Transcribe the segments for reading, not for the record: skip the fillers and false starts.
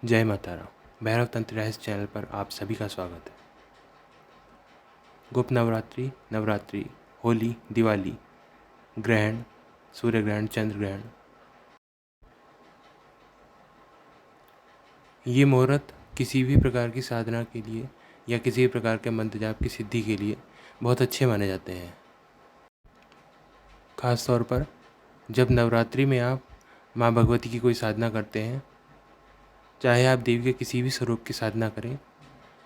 जय माता राम। भैरव तंत्र रहस्य चैनल पर आप सभी का स्वागत है। गुप्त नवरात्रि, नवरात्रि, होली, दिवाली, ग्रहण, सूर्य ग्रहण, चंद्र ग्रहण, ये मुहूर्त किसी भी प्रकार की साधना के लिए या किसी भी प्रकार के मंत्र जाप की सिद्धि के लिए बहुत अच्छे माने जाते हैं। खास तौर पर जब नवरात्रि में आप माँ भगवती की कोई साधना करते हैं, चाहे आप देवी के किसी भी स्वरूप की साधना करें,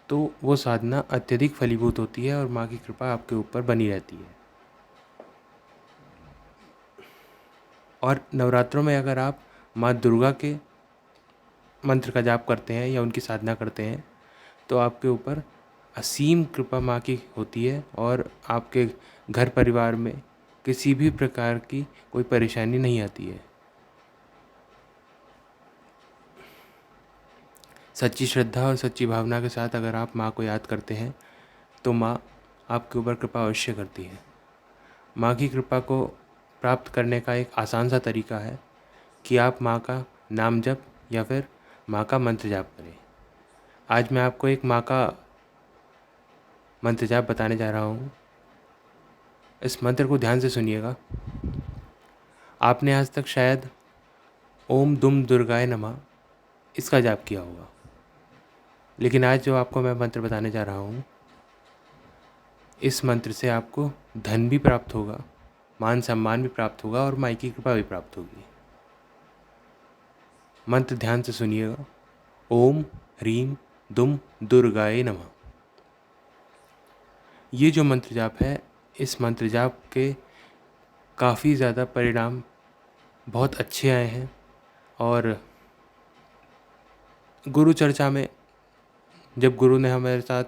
तो वो साधना अत्यधिक फलीभूत होती है और माँ की कृपा आपके ऊपर बनी रहती है। और नवरात्रों में अगर आप माँ दुर्गा के मंत्र का जाप करते हैं या उनकी साधना करते हैं, तो आपके ऊपर असीम कृपा माँ की होती है और आपके घर परिवार में किसी भी प्रकार की कोई परेशानी नहीं आती है। सच्ची श्रद्धा और सच्ची भावना के साथ अगर आप माँ को याद करते हैं, तो माँ आपके ऊपर कृपा अवश्य करती है। माँ की कृपा को प्राप्त करने का एक आसान सा तरीका है कि आप माँ का नाम जप या फिर माँ का मंत्र जाप करें। आज मैं आपको एक माँ का मंत्र जाप बताने जा रहा हूँ। इस मंत्र को ध्यान से सुनिएगा। आपने आज तक शायद ओम दुम दुर्गाय नमः इसका जाप किया होगा, लेकिन आज जो आपको मैं मंत्र बताने जा रहा हूँ, इस मंत्र से आपको धन भी प्राप्त होगा, मान सम्मान भी प्राप्त होगा और माँ की कृपा भी प्राप्त होगी। मंत्र ध्यान से सुनिएगा। ओम ह्रीम दुम दुर्गाय नमः। ये जो मंत्र जाप है, इस मंत्र जाप के काफ़ी ज़्यादा परिणाम बहुत अच्छे आए हैं और गुरु चर्चा में जब गुरु ने हमारे साथ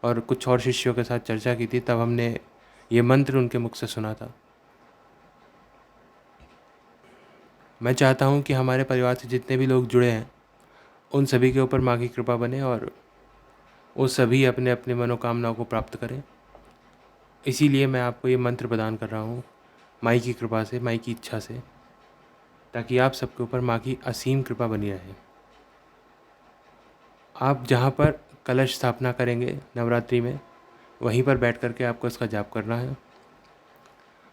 और कुछ और शिष्यों के साथ चर्चा की थी, तब हमने ये मंत्र उनके मुख से सुना था। मैं चाहता हूँ कि हमारे परिवार से जितने भी लोग जुड़े हैं, उन सभी के ऊपर माँ की कृपा बने और वो सभी अपने अपने मनोकामनाओं को प्राप्त करें। इसीलिए मैं आपको ये मंत्र प्रदान कर रहा हूँ, माँ की कृपा से, माँ की इच्छा से, ताकि आप सबके ऊपर माँ की असीम कृपा बनी रहे। आप जहाँ पर कलश स्थापना करेंगे नवरात्रि में, वहीं पर बैठ करके आपको इसका जाप करना है।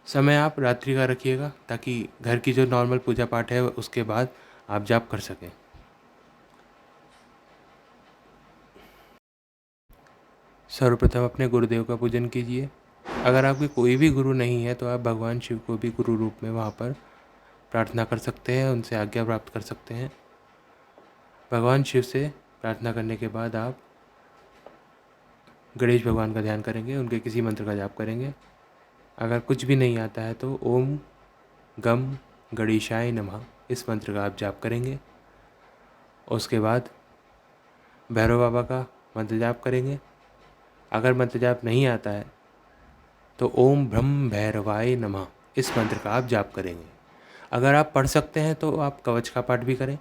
समय आप रात्रि का रखिएगा ताकि घर की जो नॉर्मल पूजा पाठ है उसके बाद आप जाप कर सकें। सर्वप्रथम अपने गुरुदेव का पूजन कीजिए। अगर आपके कोई भी गुरु नहीं है तो आप भगवान शिव को भी गुरु रूप में वहाँ पर प्रार्थना कर सकते हैं, उनसे आज्ञा प्राप्त कर सकते हैं। भगवान शिव से प्रार्थना करने के बाद आप गणेश भगवान का ध्यान करेंगे, उनके किसी मंत्र का जाप करेंगे। अगर कुछ भी नहीं आता है तो ओम गम गणेशाय नमः इस मंत्र का आप जाप करेंगे। उसके बाद भैरव बाबा का मंत्र जाप करेंगे। अगर मंत्र जाप नहीं आता है तो ओम ब्रह्म भैरवाय नमः इस मंत्र का आप जाप करेंगे। अगर आप पढ़ सकते हैं तो आप कवच का पाठ भी करें।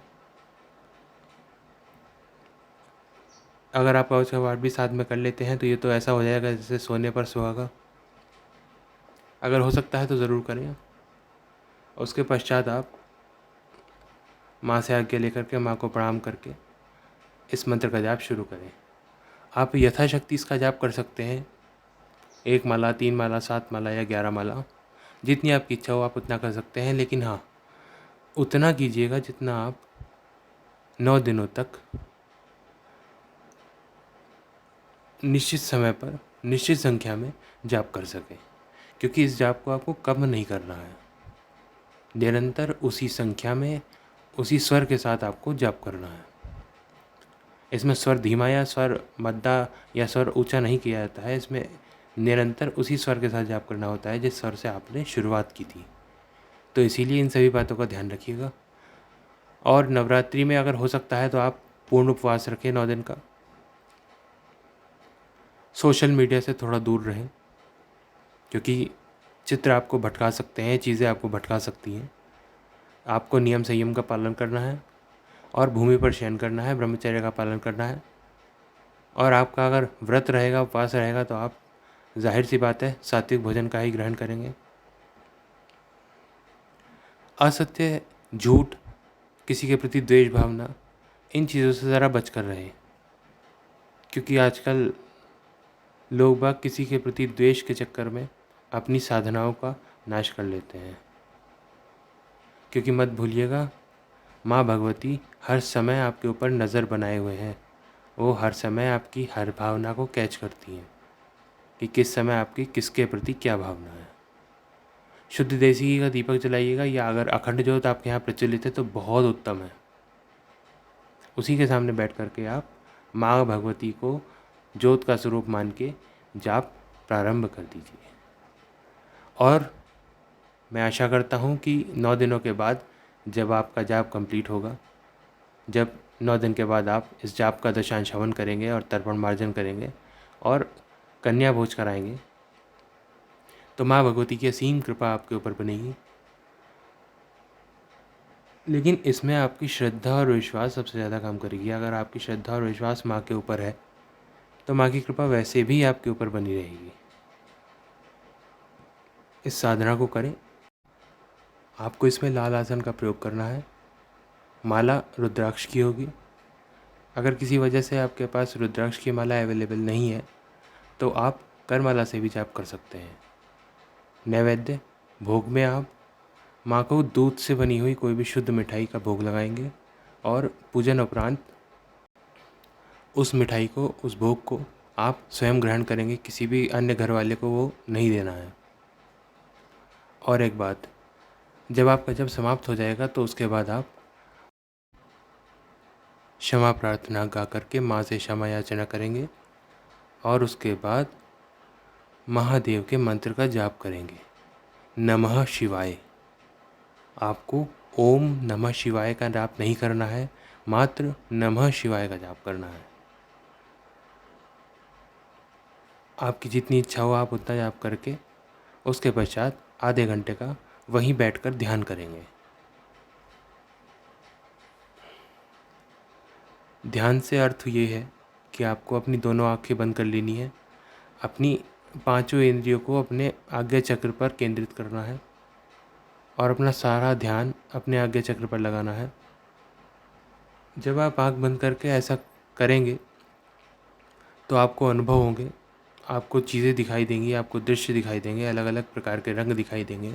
अगर आप कवच का पाठ भी साथ में कर लेते हैं तो ये तो ऐसा हो जाएगा जैसे सोने पर सुहागा। अगर हो सकता है तो ज़रूर करें। उसके पश्चात आप माँ से आज्ञा लेकर के, माँ को प्रणाम करके इस मंत्र का जाप शुरू करें। आप यथाशक्ति इसका जाप कर सकते हैं। 1 माला, 3 माला, 7 माला या 11 माला, जितनी आपकी इच्छा हो आप उतना कर सकते हैं। लेकिन हाँ, उतना कीजिएगा जितना आप 9 दिनों तक निश्चित समय पर निश्चित संख्या में जाप कर सकें, क्योंकि इस जाप को आपको कम नहीं करना है। निरंतर उसी संख्या में उसी स्वर के साथ आपको जाप करना है। इसमें स्वर धीमा या स्वर मद्दा या स्वर ऊंचा नहीं किया जाता है। इसमें निरंतर उसी स्वर के साथ जाप करना होता है जिस स्वर से आपने शुरुआत की थी। तो इसीलिए इन सभी बातों का ध्यान रखिएगा। और नवरात्रि में अगर हो सकता है तो आप पूर्ण उपवास रखें 9 दिन का। सोशल मीडिया से थोड़ा दूर रहें, क्योंकि चित्र आपको भटका सकते हैं, चीज़ें आपको भटका सकती हैं। आपको नियम संयम का पालन करना है और भूमि पर शयन करना है, ब्रह्मचर्य का पालन करना है। और आपका अगर व्रत रहेगा, उपवास रहेगा, तो आप जाहिर सी बात है सात्विक भोजन का ही ग्रहण करेंगे। असत्य, झूठ, किसी के प्रति द्वेष भावना, इन चीज़ों से ज़रा बच कर रहें, क्योंकि आजकल लोग बाग किसी के प्रति द्वेष के चक्कर में अपनी साधनाओं का नाश कर लेते हैं। क्योंकि मत भूलिएगा, माँ भगवती हर समय आपके ऊपर नज़र बनाए हुए हैं। वो हर समय आपकी हर भावना को कैच करती हैं कि किस समय आपकी किसके प्रति क्या भावना है। शुद्ध देसी घी का दीपक जलाइएगा, या अगर अखंड ज्योत आपके यहाँ प्रचलित है तो बहुत उत्तम है। उसी के सामने बैठ कर के आप माँ भगवती को ज्योत का स्वरूप मान के जाप प्रारंभ कर दीजिए। और मैं आशा करता हूँ कि 9 दिनों के बाद जब आपका जाप कंप्लीट होगा, जब 9 दिन के बाद आप इस जाप का दशांश हवन करेंगे और तर्पण मार्जन करेंगे और कन्या भोज कराएंगे, तो माँ भगवती की असीम कृपा आपके ऊपर बनेगी। लेकिन इसमें आपकी श्रद्धा और विश्वास सबसे ज़्यादा काम करेगी। अगर आपकी श्रद्धा और विश्वास माँ के ऊपर है तो माँ की कृपा वैसे भी आपके ऊपर बनी रहेगी। इस साधना को करें। आपको इसमें लाल आसन का प्रयोग करना है। माला रुद्राक्ष की होगी। अगर किसी वजह से आपके पास रुद्राक्ष की माला अवेलेबल नहीं है तो आप करमाला से भी जाप कर सकते हैं। नैवेद्य भोग में आप माँ को दूध से बनी हुई कोई भी शुद्ध मिठाई का भोग लगाएंगे और पूजन उपरांत उस मिठाई को, उस भोग को आप स्वयं ग्रहण करेंगे। किसी भी अन्य घर वाले को वो नहीं देना है। और एक बात, जब आपका जब समाप्त हो जाएगा तो उसके बाद आप क्षमा प्रार्थना गा करके माँ से क्षमा याचना करेंगे और उसके बाद महादेव के मंत्र का जाप करेंगे। नमः शिवाय। आपको ओम नमः शिवाय का जाप नहीं करना है, मात्र नमः शिवाय का जाप करना है। आपकी जितनी इच्छा हो आप उतना जाप करके उसके पश्चात आधे घंटे का वहीं बैठकर ध्यान करेंगे। ध्यान से अर्थ ये है कि आपको अपनी दोनों आंखें बंद कर लेनी है, अपनी पांचों इंद्रियों को अपने आज्ञा चक्र पर केंद्रित करना है और अपना सारा ध्यान अपने आज्ञा चक्र पर लगाना है। जब आप आंख बंद करके ऐसा करेंगे तो आपको अनुभव होंगे, आपको चीज़ें दिखाई देंगी, आपको दृश्य दिखाई देंगे, अलग अलग प्रकार के रंग दिखाई देंगे,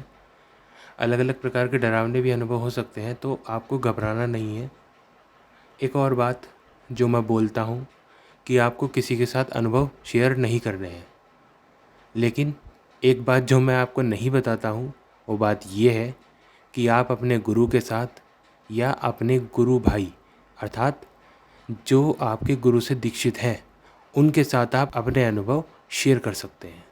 अलग अलग प्रकार के डरावने भी अनुभव हो सकते हैं। तो आपको घबराना नहीं है। एक और बात जो मैं बोलता हूँ कि आपको किसी के साथ अनुभव शेयर नहीं करने हैं, लेकिन एक बात जो मैं आपको नहीं बताता हूँ वो बात ये है कि आप अपने गुरु के साथ या अपने गुरु भाई अर्थात जो आपके गुरु से दीक्षित हैं उनके साथ आप अपने अनुभव शेयर कर सकते हैं।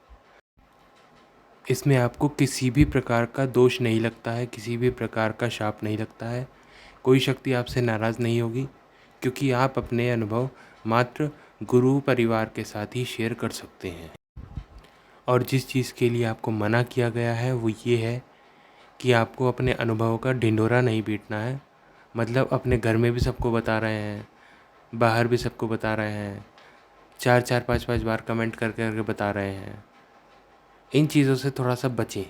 इसमें आपको किसी भी प्रकार का दोष नहीं लगता है, किसी भी प्रकार का शाप नहीं लगता है, कोई शक्ति आपसे नाराज़ नहीं होगी, क्योंकि आप अपने अनुभव मात्र गुरु परिवार के साथ ही शेयर कर सकते हैं। और जिस चीज़ के लिए आपको मना किया गया है वो ये है कि आपको अपने अनुभवों का ढिंढोरा नहीं पीटना है। मतलब अपने घर में भी सबको बता रहे हैं, बाहर भी सबको बता रहे हैं, 4-4 5-5 बार कमेंट कर करके बता रहे हैं। इन चीज़ों से थोड़ा सा बचें।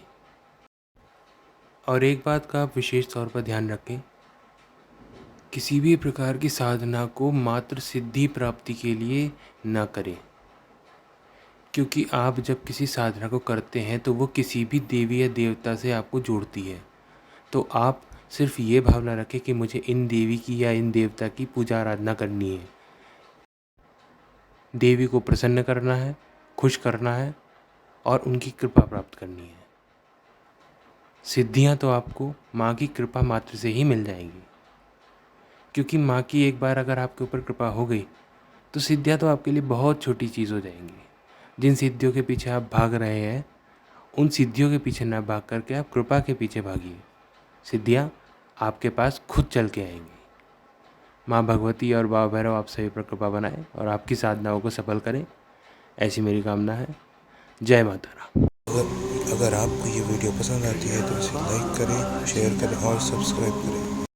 और एक बात का आप विशेष तौर पर ध्यान रखें, किसी भी प्रकार की साधना को मात्र सिद्धि प्राप्ति के लिए न करें, क्योंकि आप जब किसी साधना को करते हैं तो वो किसी भी देवी या देवता से आपको जोड़ती है। तो आप सिर्फ ये भावना रखें कि मुझे इन देवी की या इन देवता की पूजा आराधना करनी है, देवी को प्रसन्न करना है, खुश करना है और उनकी कृपा प्राप्त करनी है। सिद्धियां तो आपको माँ की कृपा मात्र से ही मिल जाएंगी, क्योंकि माँ की एक बार अगर आपके ऊपर कृपा हो गई तो सिद्धियां तो आपके लिए बहुत छोटी चीज़ हो जाएंगी। जिन सिद्धियों के पीछे आप भाग रहे हैं उन सिद्धियों के पीछे ना भाग करके आप कृपा के पीछे भागिए। सिद्धियां आपके पास खुद चल के आएंगी। माँ भगवती और बाबा भैरव आप सभी पर कृपा बनाएं और आपकी साधनाओं को सफल करें, ऐसी मेरी कामना है। जय माता राम। अगर आपको ये वीडियो पसंद आती है तो इसे लाइक करें, शेयर करें और सब्सक्राइब करें।